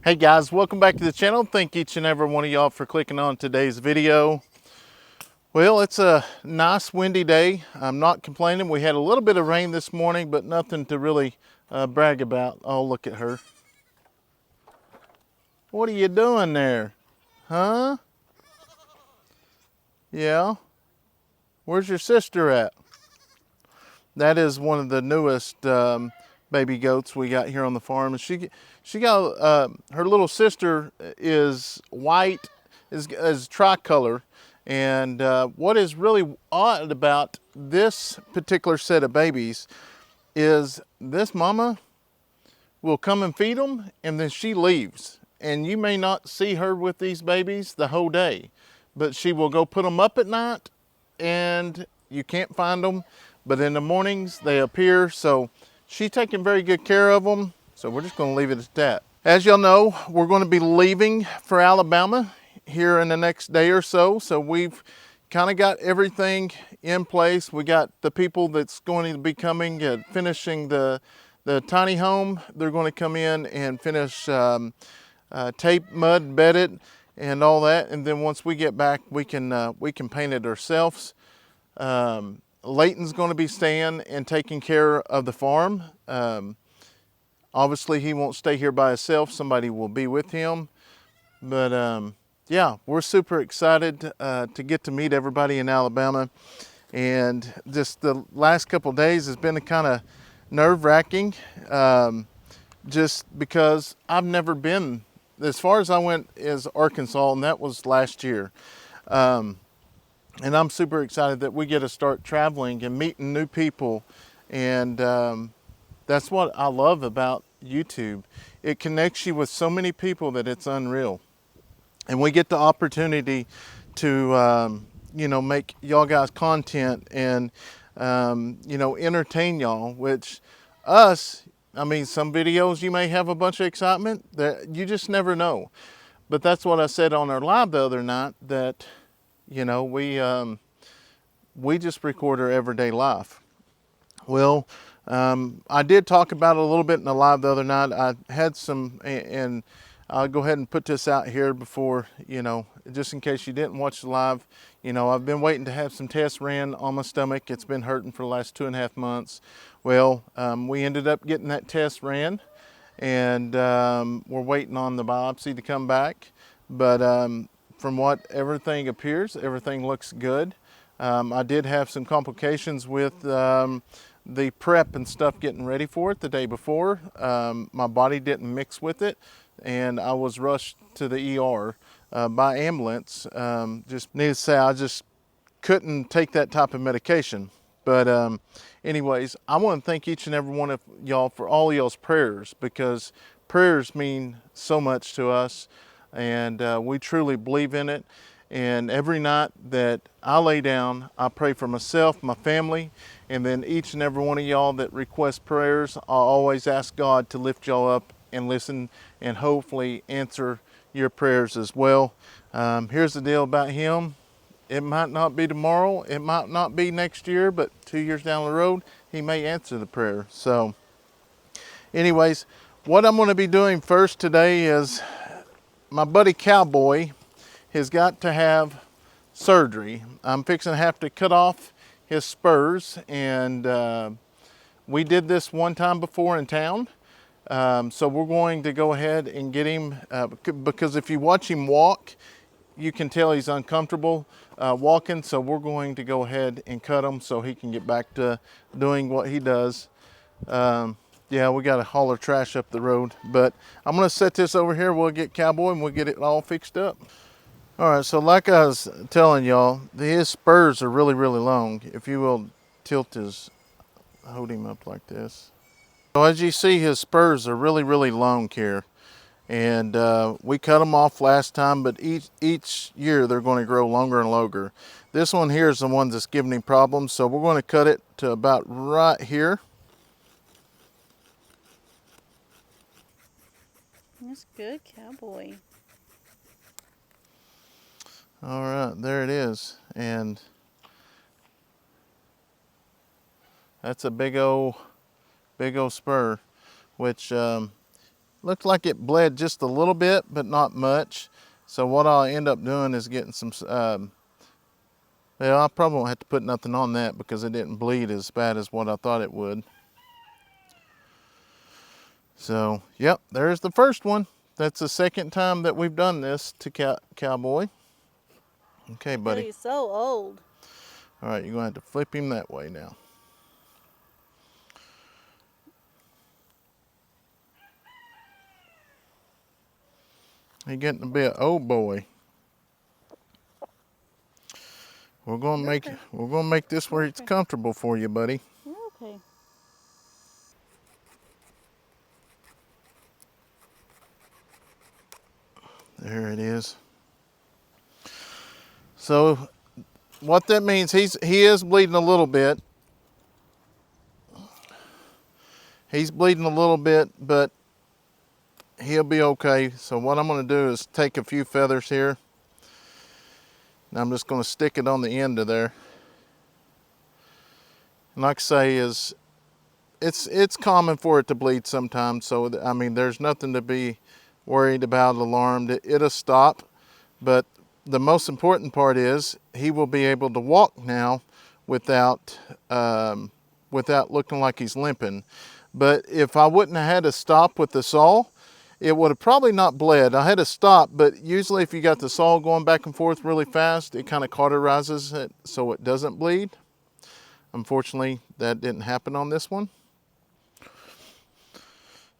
Hey guys, welcome back to the channel. Thank each and every one of y'all for clicking on today's video. Well, it's a nice windy day. I'm not complaining. We had a little bit of rain this morning, but nothing to really brag about. Oh, look at her. What are you doing there? Huh? Yeah? Where's your sister at? That is one of the newest baby goats we got here on the farm. And she got, her little sister is white, is tricolor. And what is really odd about this particular set of babies is this mama will come and feed them and then she leaves. And you may not see her with these babies the whole day, but she will go put them up at night and you can't find them. But in the mornings they appear. So she's taking very good care of them. So we're just gonna leave it at that. As y'all know, we're gonna be leaving for Alabama here in the next day or so. So we've kind of got everything in place. We got the people that's going to be coming and finishing the tiny home. They're going to come in and finish tape, mud, bed it, and all that. And then once we get back, we can paint it ourselves. Leighton's going to be staying and taking care of the farm. Obviously, he won't stay here by himself. Somebody will be with him. But yeah, we're super excited to get to meet everybody in Alabama. And just the last couple of days has been kind of nerve-wracking, just because I've never been, as far as I went is Arkansas, and that was last year. And I'm super excited that we get to start traveling and meeting new people. And that's what I love about YouTube. It connects you with so many people that it's unreal. And we get the opportunity to, you know, make y'all guys content and, you know, entertain y'all, which us, I mean, some videos you may have a bunch of excitement that you just never know. But that's what I said on our live the other night, that, you know, we just record our everyday life. Well, I did talk about it a little bit in the live the other night. I had some, and I'll go ahead and put this out here before, you know, just in case you didn't watch the live. You know, I've been waiting to have some tests ran on my stomach. It's been hurting for the last 2.5 months. Well, we ended up getting that test ran, and we're waiting on the biopsy to come back. But from what everything appears, everything looks good. I did have some complications with the prep and stuff getting ready for it the day before. My body didn't mix with it, and I was rushed to the ER by ambulance. Just need to say, I just couldn't take that type of medication. But anyways, I want to thank each and every one of y'all for all y'all's prayers, because prayers mean so much to us, and we truly believe in it. And every night that I lay down, I pray for myself, my family, and then each and every one of y'all that request prayers, I always ask God to lift y'all up and listen and hopefully answer your prayers as well. Here's the deal about him. It might not be tomorrow, it might not be next year, but 2 years down the road, he may answer the prayer. So anyways, what I'm going to be doing first today is my buddy Cowboy has got to have surgery. I'm fixing to have to cut off his spurs, and we did this one time before in town. So we're going to go ahead and get him, because if you watch him walk, you can tell he's uncomfortable walking. So we're going to go ahead and cut him so he can get back to doing what he does. Yeah, we got to haul our trash up the road, but I'm going to set this over here. We'll get Cowboy and we'll get it all fixed up. All right, so like I was telling y'all, his spurs are really, really long. If you will tilt hold him up like this. So as you see, his spurs are really, really long here. And we cut them off last time, but each year they're going to grow longer and longer. This one here is the one that's giving him problems, so we're going to cut it to about right here. That's good, Cowboy. All right, there it is. And that's a big old spur, which Looked like it bled just a little bit, but not much. So what I'll end up doing is getting some, well, I probably won't have to put nothing on that because it didn't bleed as bad as what I thought it would. So, yep, there's the first one. That's the second time that we've done this to Cowboy. Okay, buddy. He's so old. All right, you're going to have to flip him that way now. He's getting to be an old boy. We're gonna make this where it's comfortable for you, buddy. Okay. There it is. So what that means, he is bleeding a little bit. He's bleeding a little bit, but he'll be okay. So what I'm gonna do is take a few feathers here. And I'm just gonna stick it on the end of there. And like I say, it's common for it to bleed sometimes. So I mean, there's nothing to be worried about, alarmed. It'll stop. But the most important part is he will be able to walk now without looking like he's limping. But if I wouldn't have had to stop with the saw, it would have probably not bled. I had to stop, but usually if you got the saw going back and forth really fast, it kind of cauterizes it so it doesn't bleed. Unfortunately, that didn't happen on this one.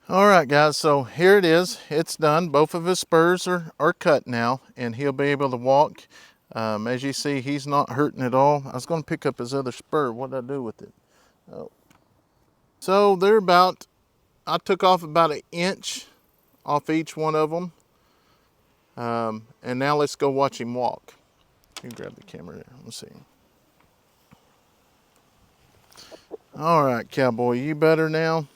All right, guys, so here it is. It's done. Both of his spurs are cut now, and he'll be able to walk. As you see, he's not hurting at all. I was going to pick up his other spur. What did I do with it? Oh. So they're about, I took off about 1 inch off each one of them. And now let's go watch him walk. You grab the camera there. Let's see. All right, Cowboy, you better now.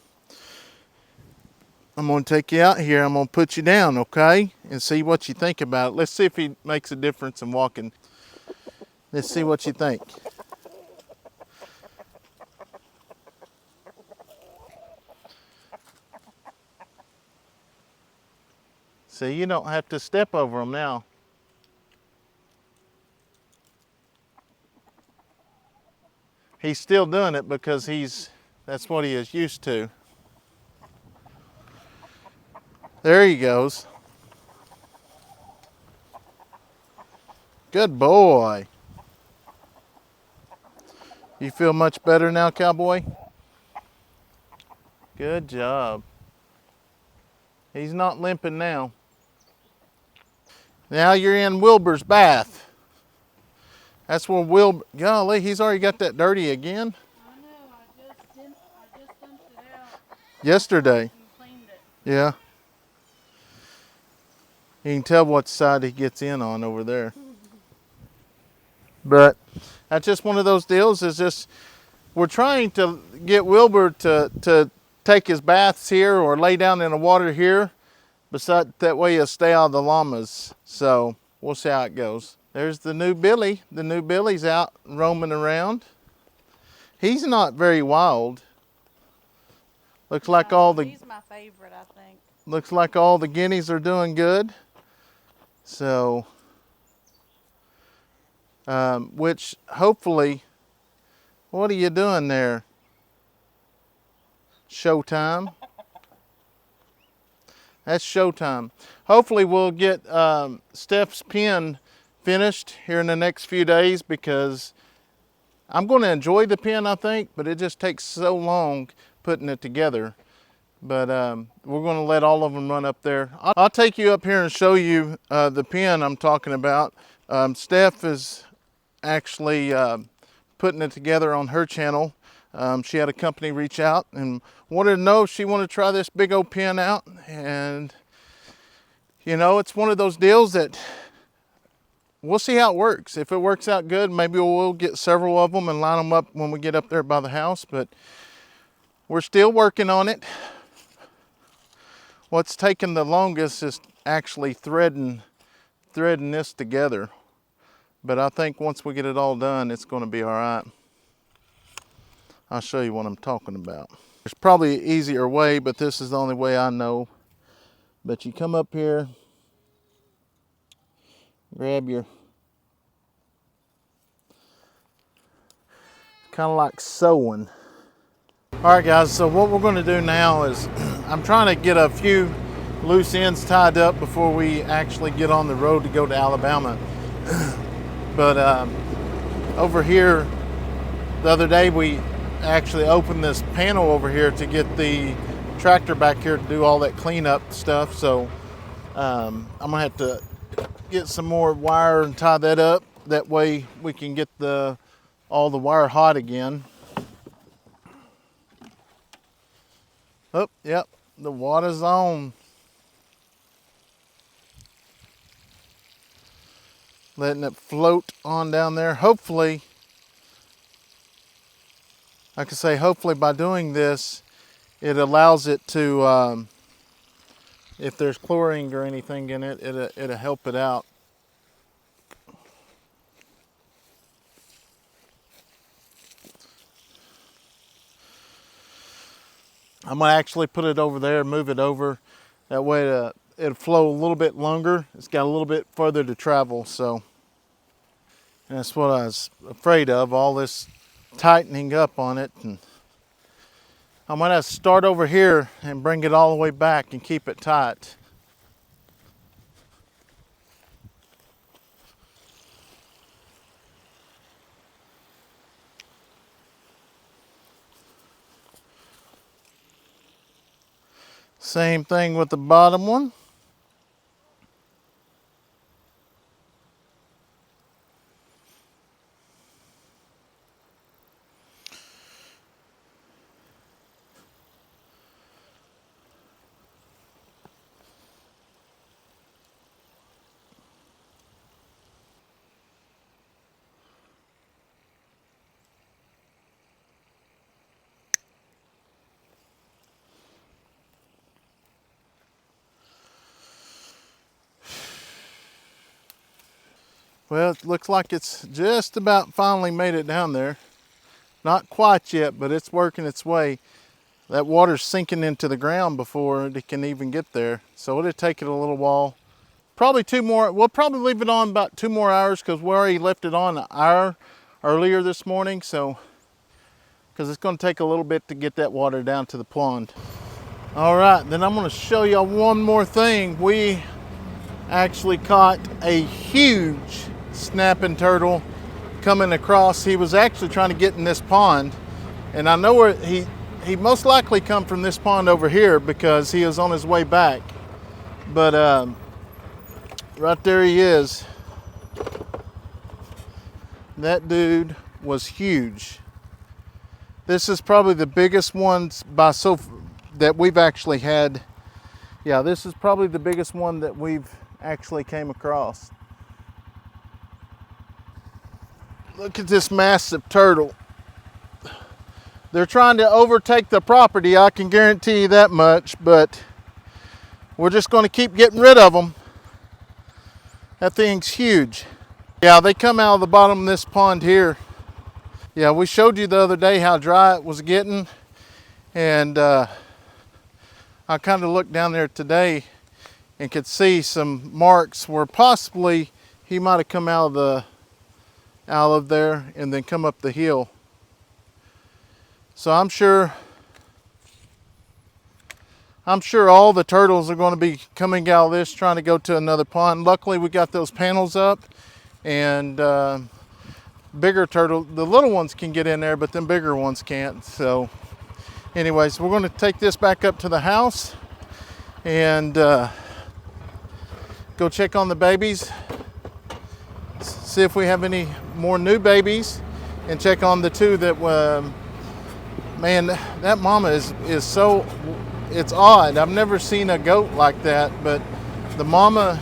I'm going to take you out here. I'm going to put you down, okay? And see what you think about it. Let's see if he makes a difference in walking. Let's see what you think. See, you don't have to step over him now. He's still doing it because that's what he is used to. There he goes. Good boy. You feel much better now, Cowboy? Good job. He's not limping now. Now you're in Wilbur's bath. That's where golly, he's already got that dirty again. I know, I just dumped it out. Yesterday. And cleaned it. Yeah. You can tell what side he gets in on over there. But that's just one of those deals. Is just we're trying to get Wilbur to take his baths here or lay down in the water here. Besides, that way he'll stay out of the llamas. So we'll see how it goes. There's the new Billy. The new Billy's out roaming around. He's not very wild. Looks like He's my favorite, I think. Looks like all the guineas are doing good. So, which hopefully, what are you doing there? Showtime. That's showtime. Hopefully we'll get Steph's pen finished here in the next few days because I'm going to enjoy the pen, I think, but it just takes so long putting it together. But we're going to let all of them run up there. I'll take you up here and show you the pen I'm talking about. Steph is actually putting it together on her channel. She had a company reach out and wanted to know if she wanted to try this big old pen out. And, you know, it's one of those deals that we'll see how it works. If it works out good, maybe we'll get several of them and line them up when we get up there by the house. But we're still working on it. What's taken the longest is actually threading this together. But I think once we get it all done, it's going to be all right. I'll show you what I'm talking about. There's probably an easier way, but this is the only way I know. But you come up here, grab your, kind of like sewing. All right, guys, so what we're going to do now is I'm trying to get a few loose ends tied up before we actually get on the road to go to Alabama. But over here, the other day we actually opened this panel over here to get the tractor back here to do all that cleanup stuff. So I'm gonna have to get some more wire and tie that up. That way we can get all the wire hot again. Oh, yep, the water's on. Letting it float on down there. Hopefully, like I say, hopefully by doing this, it allows it to, if there's chlorine or anything in it, it'll help it out. I'm gonna actually put it over there, move it over. That way it'll flow a little bit longer. It's got a little bit further to travel, so. And that's what I was afraid of, all this tightening up on it. And I'm gonna start over here and bring it all the way back and keep it tight. Same thing with the bottom one. Well, it looks like it's just about finally made it down there. Not quite yet, but it's working its way. That water's sinking into the ground before it can even get there. So it'll take it a little while. Probably 2 more, we'll probably leave it on about 2 more hours because we already left it on an hour earlier this morning. So, because it's gonna take a little bit to get that water down to the pond. All right, then I'm gonna show y'all one more thing. We actually caught a huge snapping turtle coming across. He was actually trying to get in this pond, and I know where he most likely come from this pond over here because he was on his way back. But right there he is. That dude was huge. This is probably the biggest one that we've actually had. Yeah, this is probably the biggest one that we've actually came across. Look at this massive turtle. They're trying to overtake the property, I can guarantee you that much, but we're just going to keep getting rid of them. That thing's huge. Yeah, they come out of the bottom of this pond here. Yeah, we showed you the other day how dry it was getting, and I kind of looked down there today and could see some marks where possibly he might have come out of there and then come up the hill. So I'm sure all the turtles are going to be coming out of this trying to go to another pond. Luckily we got those panels up, and bigger turtle, the little ones can get in there, but them bigger ones can't. So anyways, we're going to take this back up to the house and go check on the babies, see if we have any more new babies, and check on the 2 that man, that mama is so, it's odd. I've never seen a goat like that, but the mama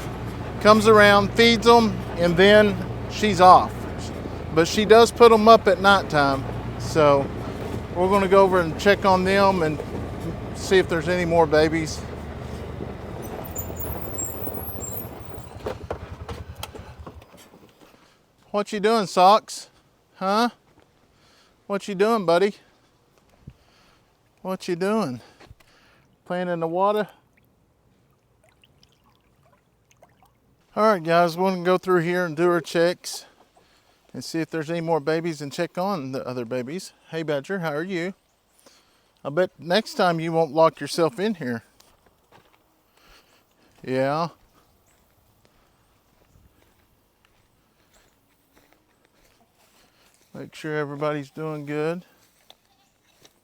comes around, feeds them, and then she's off. But she does put them up at nighttime. So we're gonna go over and check on them and see if there's any more babies. What you doing, Socks? Huh? What you doing, buddy? What you doing? Playing in the water? All right, guys, we're gonna go through here and do our checks and see if there's any more babies and check on the other babies. Hey, Badger, how are you? I bet next time you won't lock yourself in here. Yeah. Make sure everybody's doing good.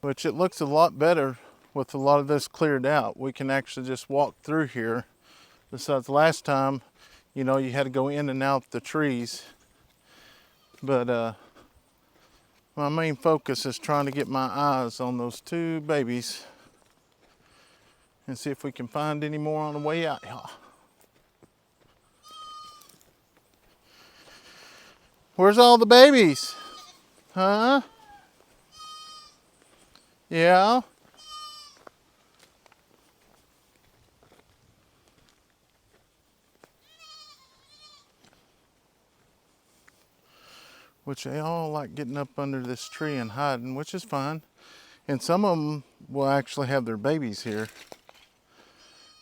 Which it looks a lot better with a lot of this cleared out. We can actually just walk through here. Besides last time, you know, you had to go in and out the trees. But my main focus is trying to get my eyes on those two babies and see if we can find any more on the way out. Where's all the babies? Huh? Yeah? Which they all like getting up under this tree and hiding, which is fine. And some of them will actually have their babies here.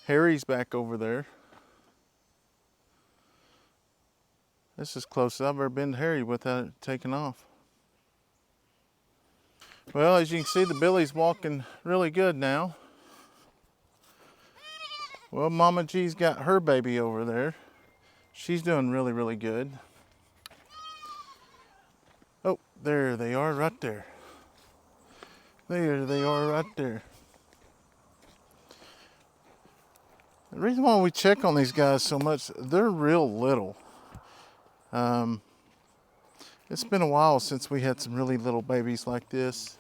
Harry's back over there. This is as close as I've ever been to Harry without it taking off. Well, as you can see, the Billy's walking really good now. Well, Mama G's got her baby over there. She's doing really, really good. Oh, there they are right there. There they are right there. The reason why we check on these guys so much, they're real little. It's been a while since we had some really little babies like this.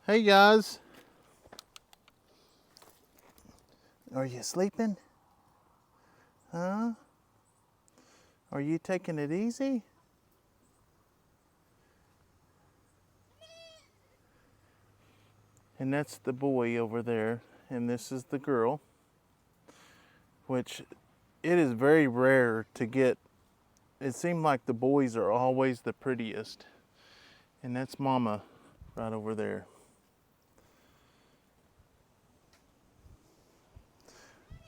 Hey guys. Are you sleeping? Huh? Are you taking it easy? And that's the boy over there, and this is the girl, which it is very rare to get. It seems like the boys are always the prettiest, and that's Mama right over there.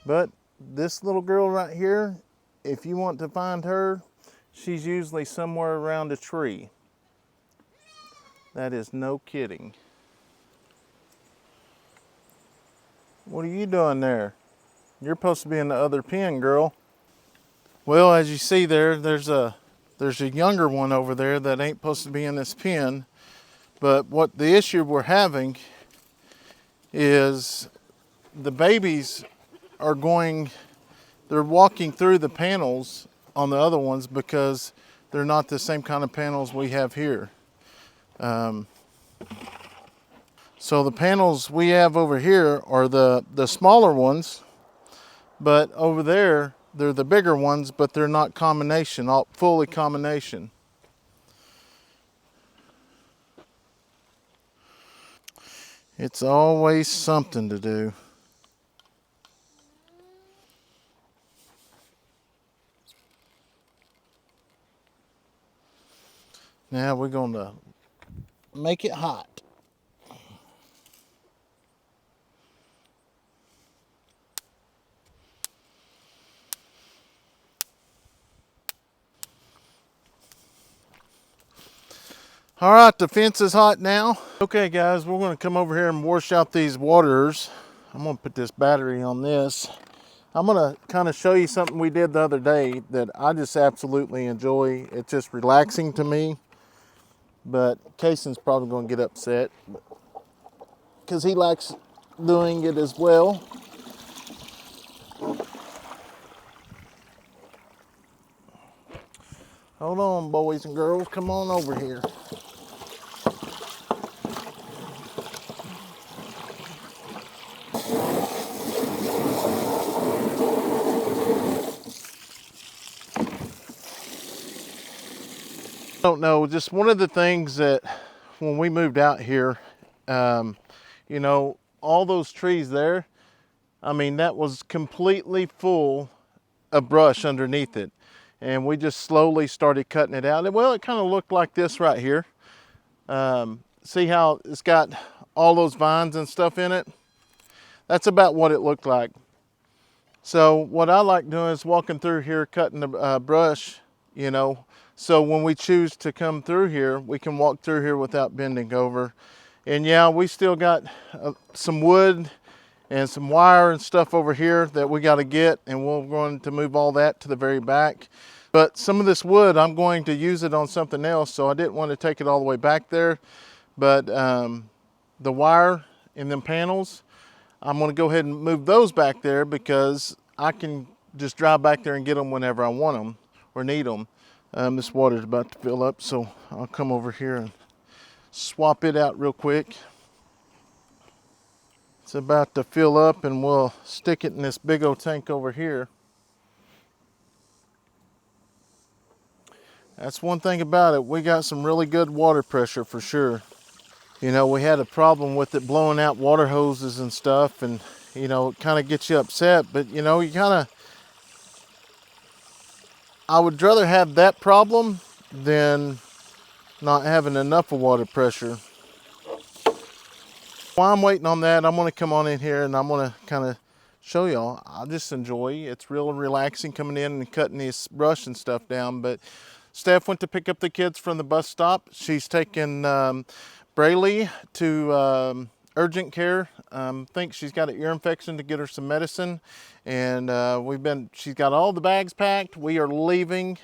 But this little girl right here, if you want to find her, she's usually somewhere around a tree. That is no kidding. What are you doing there? You're supposed to be in the other pen, girl. Well, as you see there, there's a younger one over there that ain't supposed to be in this pen. But what the issue we're having is the babies they're walking through the panels on the other ones because they're not the same kind of panels we have here. So the panels we have over here are the smaller ones, but over there, they're the bigger ones, but they're not combination, fully combination. It's always something to do. Now we're going to make it hot. All right, the fence is hot now. Okay guys, we're gonna come over here and wash out these waters. I'm gonna put this battery on this. I'm gonna kind of show you something we did the other day that I just absolutely enjoy. It's just relaxing to me, but Kayson's probably gonna get upset because he likes doing it as well. Hold on, boys and girls, come on over here. I don't know, just one of the things that when we moved out here, you know, all those trees there, I mean, that was completely full of brush underneath it. And we just slowly started cutting it out. Well, it kind of looked like this right here. See how it's got all those vines and stuff in it? That's about what it looked like. So what I like doing is walking through here, cutting the brush, you know, so when we choose to come through here, we can walk through here without bending over. And yeah, we still got some wood and some wire and stuff over here that we got to get, and we're going to move all that to the very back. But some of this wood, I'm going to use it on something else, so I didn't want to take it all the way back there. But the wire in them panels, I'm going to go ahead and move those back there because I can just drive back there and get them whenever I want them or need them. This water's about to fill up, so I'll come over here and swap it out real quick. It's about to fill up, and we'll stick it in this big old tank over here. That's one thing about it. We got some really good water pressure for sure. You know, we had a problem with it blowing out water hoses and stuff, and you know, it kind of gets you upset, but you know, I would rather have that problem than not having enough of water pressure. While I'm waiting on that, I'm gonna come on in here and I'm gonna kind of show y'all. I just enjoy it. It's real relaxing coming in and cutting this brush and stuff down. But Steph went to pick up the kids from the bus stop. She's taking Braylee to urgent care. Think she's got an ear infection to get her some medicine. And she's got all the bags packed. We are leaving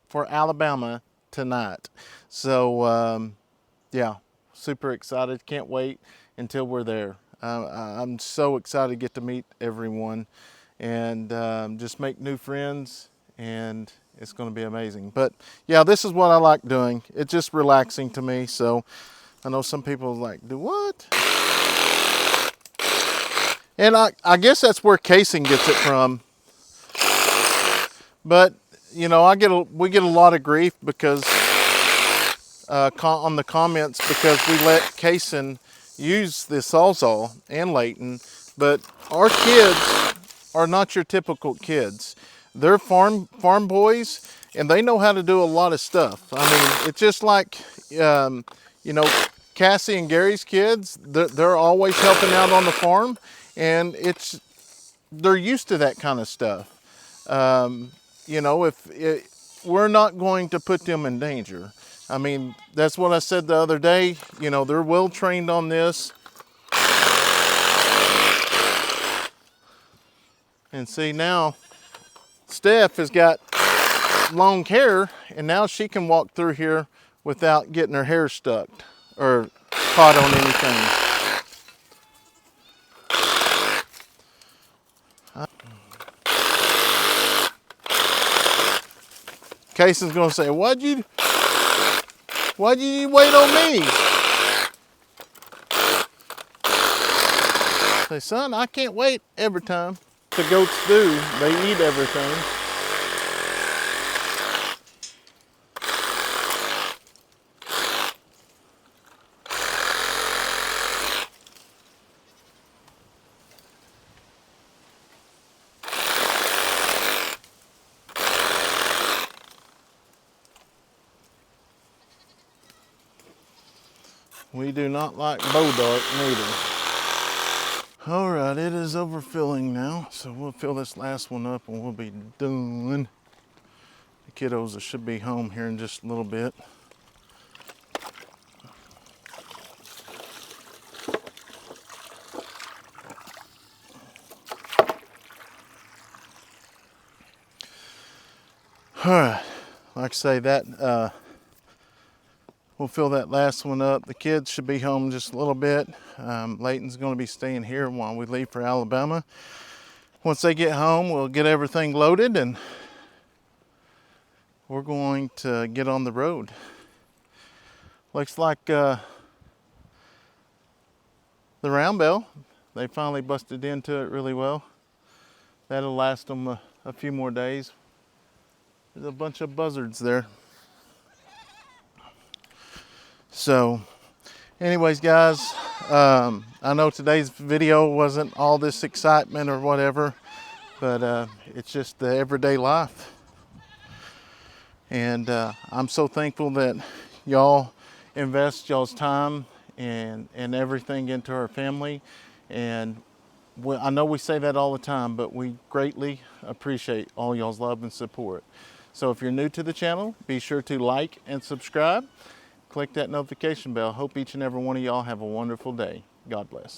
for Alabama tonight. So yeah, super excited. Can't wait until we're there. I'm so excited to get to meet everyone and just make new friends, and it's going to be amazing. But yeah, this is what I like doing. It's just relaxing to me. So I know some people are like, do what? And I guess that's where Kayson gets it from. But you know, we get a lot of grief because on the comments because we let Kayson use the Sawzall and Leighton, but our kids are not your typical kids. They're farm boys, and they know how to do a lot of stuff. I mean, it's just like you know, Cassie and Gary's kids. They're always helping out on the farm, and they're used to that kind of stuff. You know, we're not going to put them in danger. I mean, that's what I said the other day. You know, they're well trained on this. And see, now Steph has got long hair, and now she can walk through here without getting her hair stuck or caught on anything. Kayson's gonna say, why'd you wait on me? Say, son, I can't wait every time. The goats do, they eat everything. We do not like Bodark neither. All right, it is overfilling now, so we'll fill this last one up and we'll be done. The kiddos should be home here in just a little bit. All right, like I say, that we'll fill that last one up. The kids should be home just a little bit. Leighton's going to be staying here while we leave for Alabama. Once they get home, we'll get everything loaded and we're going to get on the road. Looks like the round bell, they finally busted into it really well. That'll last them a few more days. There's a bunch of buzzards there. So anyways, guys, I know today's video wasn't all this excitement or whatever, but it's just the everyday life. And I'm so thankful that y'all invest y'all's time and everything into our family. And I know we say that all the time, but we greatly appreciate all y'all's love and support. So if you're new to the channel, be sure to like and subscribe. Click that notification bell. Hope each and every one of y'all have a wonderful day. God bless.